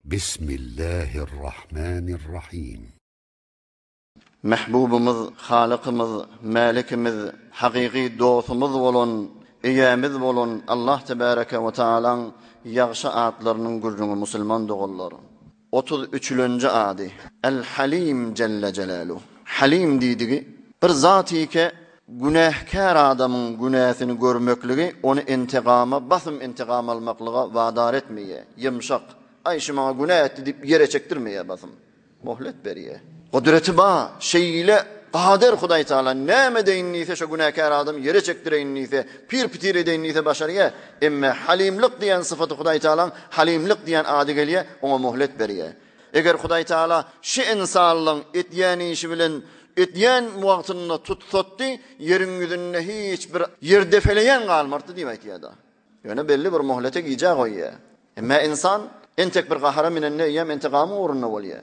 Bismillahirrahmanirrahim. Mehbubumuz, Halıkımız, Malikimiz, hakiki dostumuz bolon, iyamiz bolon Allah Tebareke ve Taala'nın ýagşy adlarının gurrunu musulman dogullar. 33-nji ady El-Halim Celle Celaluhu. Halim diýdigi bir zat ike günähkär adamyň günäsini görmekligi onu intigama, basym intigam almaklyga wagdar etmeýe, ýymşak. Ayşıma günah etti deyip yere çektirmeye basım. Muhlet beriye. Kudreti ba, şeyiyle kader Huday Teala näme deyinniyse şu günahkar adam yere çektireyinniyse, pir pitir edeyinniyse başarıya, emme halimlik diyen sıfatı Huday Teala'nın halimlik diyen adı geliye, ona muhlet beriye. Eger Huday Teala şu insanlığın etyen işi bilen etyen muvaktını tutsattı, yerin yüzünde hiç bir yer defeleyen kalmardı demeydi ya da. Yani belli bir muhlete giyecek o ya. Emme insan entek bir gahara minen neyyem intigamı uğruna bolýa.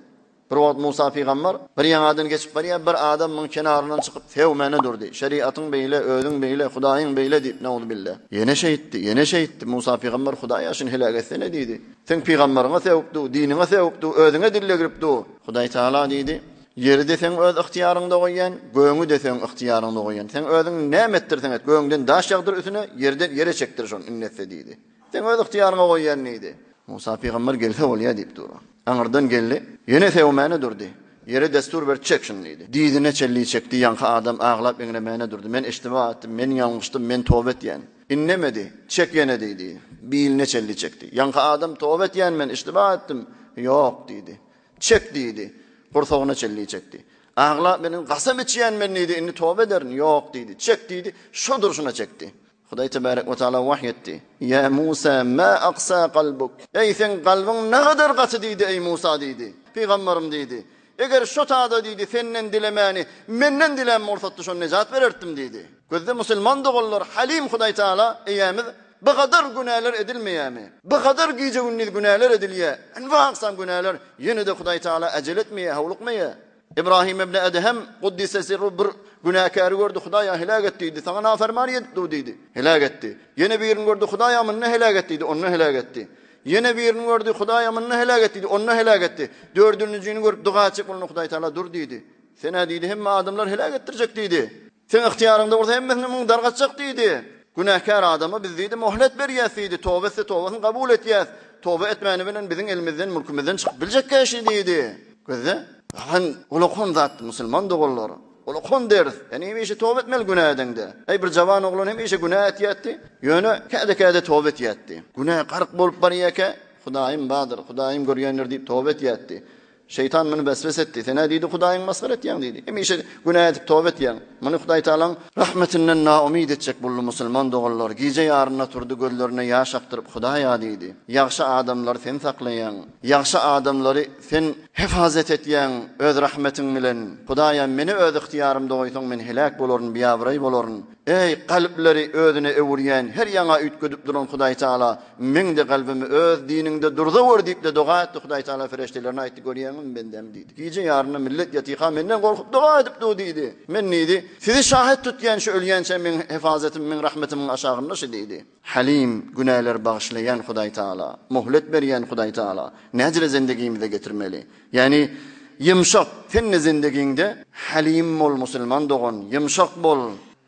Bir wagt Musa peýgamber bir ýaňadan geçip barýar, bir adamyň kenaryndan çykyp sevmene durdy. Şeriatyň beýle, ödüň beýle, Hudaýyň beýle diýip näwdu billah. Ýene şeýitdi. Musa peýgamber Hudaý aşyn helak etsene diýdi. Sen peýgamberiňe sevipdi, diniňe sevipdi, ödüňe dille giripdi. Hudaý Taala diýdi: "Ýeri de sen öz ihtiýaryňda goýan, göňü de sen ihtiýaryňda goýan. Sen ödüň näme etdirsen et, göňden daş ýagdyr üstüne, ýerden yere çekdir şonu innetse" diýdi. Sen öz ihtiýaryňa goýan diýdi. Musa peýgamber gelse bolýa diýip durdy. Aňyrdan geldi, ýene sevmäne durdy. Ýere destur ber çekşin diýdi. Diýdine çelli çekdi, ýanky adam aglap eňremäne durdy. Men iştiba etdim, men ýalňyşdym, men towba etýän. Innemedi, çek ýene diýdi. Biline çelli çekdi. Ýanky adam towba etýän, men iştiba etdim. Ýok diýdi. Çek diýdi. Gursagyna çelli çekdi. Aglap meniň gasam etýän men diýdi, indi towba ederin. Ýok diýdi. Çek diýdi. Şo duruşuna çekdi. Hudaý Tebarek we Taala wahyetdi. Ya Musa ma aqsa qalbuk. Ey sen qalbyň ne kadar gaty diýdi ey Musa diýdi. Peýgamberim diýdi. Eger şo taada diýdi senden dilemäni, menden dilem morsatdy şo nejat bererdim diýdi. Gözde musulman dogullar Halim Hudaý Taala eýämiz bu kadar günahlar edilmeýärmi? Bu kadar giýje günahlar edilýär. Enwa aqsam günahlar ýene de Hudaý Taala acel etmeýär, hawlukmeýär. İbrahim ibn Edhem Kuddise sirru bir günahkar gördü, Hudaýa helak etdi. Sana naferman etdi diýdi. Helak etdi. Yine birini gördü, Hudaýa menne helak etdi, onu helak etdi. Yine birini gördü, Hudaýa menne helak etdi, onu helak etdi. Dördüncüsini görüp dua etip onu Hudaý Taala dur diýdi. Sena diýdi, hemme adamlar helak ettirecek diýdi. Sen ihtiýaryňda bolsa hemmesini dargatjak diýdi. Günahkar adama biz diýdi muhlet berýäs diýdi. Towba etse towbasyny kabul etýäs. Towba etmäni bilen biziň elimizden, mülkümizden çykyp biljek käşi diýdi. Gözde han ulukun zat musulman dogullar. Ulukun ders. Yani hemişe tövbe etmel günah edende. Ey bir jawan oglun hemişe günah etýärdi. Ýöne käde tövbe etýärdi. Günah garq bolup barýarke, Hudaýym badyr, Hudaýym görýänler diýip tövbe etýärdi. Şeytan meni besves etdi. Sena diýdi Hudaýyň masgar etýän diýdi. Hemişe günah edip tövbe etýän. Meni Hudaý Taalaň rahmetinden naumid etjek bolly musulman dogullar. Gize ýaryna turdy, gözlerine ýaş akdyryp Hudaýa diýdi. Ýagşy adamlar sen saklaýan, ýagşy adamlary sen hifazet etýän öz rahmetiň bilen. Hudaýa meni öz ihtiýarymda goýsaň men helak bolaryn, biýabry bolaryn. Ey kalpleri özüne ewurýän, her ýaňa ütgedip duran Hudaý Taala, men de kalbimi öz dininde durda wer diýip de dua etdi. Hudaý Taala fereştelerine aýtdy, görýäňmi bendem diýdi. Giýje ýaryna millet ýatyha menden gorkup dua edip diýdi. Men diýdi, sizi şahit tutýan şu ölýänçe men hifazetim, men rahmetimin aşagynda şu diýdi. Halim günahlar bagşlayan Hudaý Taala, muhlet berýän Hudaý Taala näjre zindegimize getirmeli. Yani yumşak sen zindegiňde halim bol musulman dogan, yumşak bol.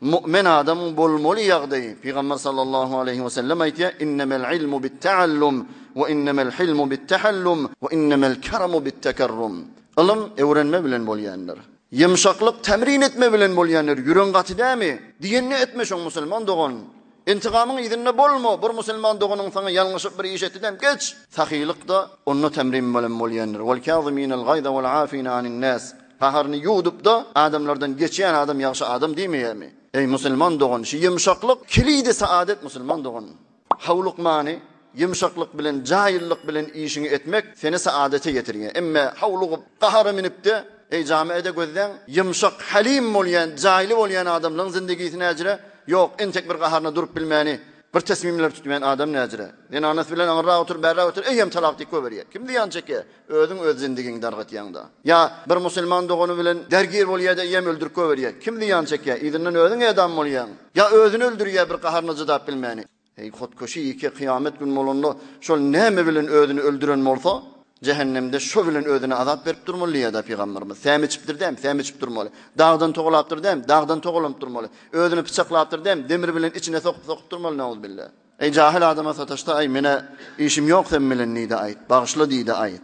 Mümin adam bolmaly ýagdaý. Peýgamber sallallahu aleyhi ve sellem aýtdy: "İnnemel ilmu bit-taallum we innemel hilmu bit-tahallum we innemel keramu bit-tekerrum." Ilim öwrenme bilen bolýanlar. Ýymşaklyk temrin etme bilen bolýanlar. Ýüren gaty dämi? Diýenni etme şoň musulman dogan. İntigamyň ýerinde bolma. Bir musulman doganyň saňa ýalňyşyp bir iş etdim geç. Sahylyk da onu temrin bilen bolýanlar. Wal kaziminal gayza wal afina anin nas. Faharny ýudup da adamlardan geçýän adam ýagşy adam diýmeýärmi? Ey musulman dogan, şu yumşaklyk kilidi saadet musulman dogan. Hawluk mani yumşaklyk bilen, jahillik bilen işini etmek seni saadete getirýär. Emme hawlugy gahara minipdi, ey jamiede gözden yumşak halim bolýan, jahili bolýan adamlaryň zindegisine ajra ýok, entek bir gaharna durup bilmäni, bir tesmimler tutmayan adam näjire. Den anas bilen aňra otur, berra otur, eýem talak diýip berýär. Kim diýän çeke? Özüň öz zindigiňi dargatýanda. Ya bir musulman dogany bilen dergir bolýar da eýem öldürip berýär. Kim diýän çeke? Ýa-da özüň adam bolýan. Ya özüni öldürýär bir gaharna jydap bilmäni. Ey hotkoşy iki kıyamet gün molunda şol näme bilen özüni öldüren bolsa, cehennemde şu bilen özüne azap berip durmaly ya Peygamberimiz. Säm içipdir dem, säm içip durmaly. Dağdan toğulapdyr dem, dağdan toğulanıp durmaly. Özüne bıçaklapdyr dem, demir bilen içine sokup durmaly nauz billah. Ey cahil adama sataşta ay mene işim yok sen bilen nide ait. Bağışla diýdi ait.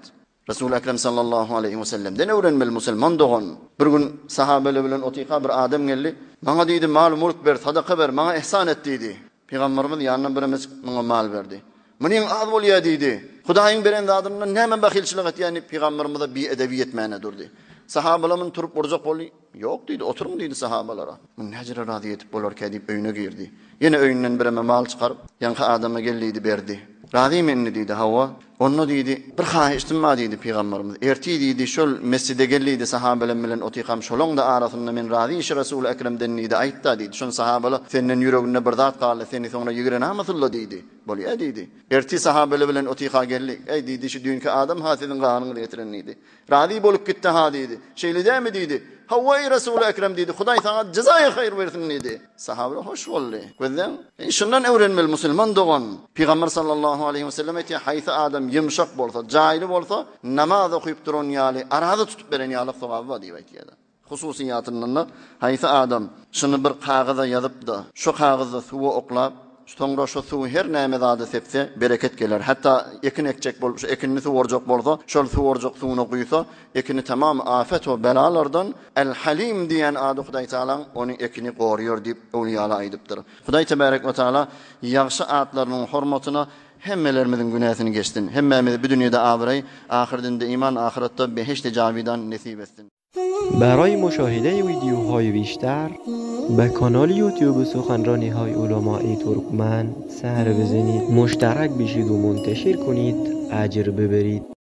Resul Ekrem sallallahu aleyhi ve sellem den öwrenmeli musulman dogon. Bir gün sahabeler bilen otyka bir adam geldi. Maňa diýdi mal mulk ber, sadaka ber, maňa ihsan et diýdi. Peygamberimiz ýanyna birimiz maňa mal berdi. Meniň az bolýa diýdi. Hudaýyň beren zadyndan näme bahilçilik etýäni Peygamberimiz bi edebiyet mäne durdy. Sahabalarymyn turup urjak boldy. Yok diýdi, oturun diýdi sahabalara. Men hejre rady etip bolarka diýip öýüne girdi. Ýene öýünden bireme mal çykaryp ýanky adama geldi berdi. Rady menni diýdi Hawa. Onu diýdi, bir haýyşdym ma diýdi Peygamberimiz. Erti diýdi, şol mescide geldi sahabeler bilen otykam şolong da arasynda men rady iş Resul Ekremden diýdi, aýtda diýdi. Şol sahabalar senden ýüreginde bir zat galy, seni soňra ýigire namasylla diýdi. Bolýa diýdi. Erti sahabeler bilen otyka geldi. Ey diýdi, şu dünkü adam hasydyň ganyny getiren diýdi. Rady bolup gitdi ha diýdi. Şeýle dämi diýdi? Havvay Resul Ekrem diýdi. Hudaý saňa jazaýy hayır bersin diýdi. Sahabeler hoş boldy. Gözden şundan öwrenmeli musulman dogan. Peygamber sallallahu aleyhi ve sellem etdi, haýsy adam yumşak bolsa, jahili bolsa, namaz okuyup duran ýaly, arada tutup beren ýaly sowabı diýip aýtýar. Hususiýatyndan haýsy adam şunu bir kagaza ýazypdy. Şu kagaza suwa oklap, soňra şu suw her näme zady sepse bereket geler. Hatda ekin ekjek bolup, şu ekinni suwarjak bolsa, şol suwarjak suwuny guýsa, ekini tamam afet we belalardan El-Halim diýen ady Hudaý Taala ony ekini gorýar diýip öwliýalar aýdypdyr. Hudaý tebarek we taala ýagşy atlarynyň hormatyna hemmelerimizin günahsyny geçsin. Hemmemizi bu dünýäde abiray, ahirinde iman, ahiretde beheşte jawidan nesip etsin. برای مشاهده ویدیوهای بیشتر به کانال یوتیوب سخنرانی های علماء ترکمن سر بزنید، مشترک بشید و منتشر کنید، اجر ببرید.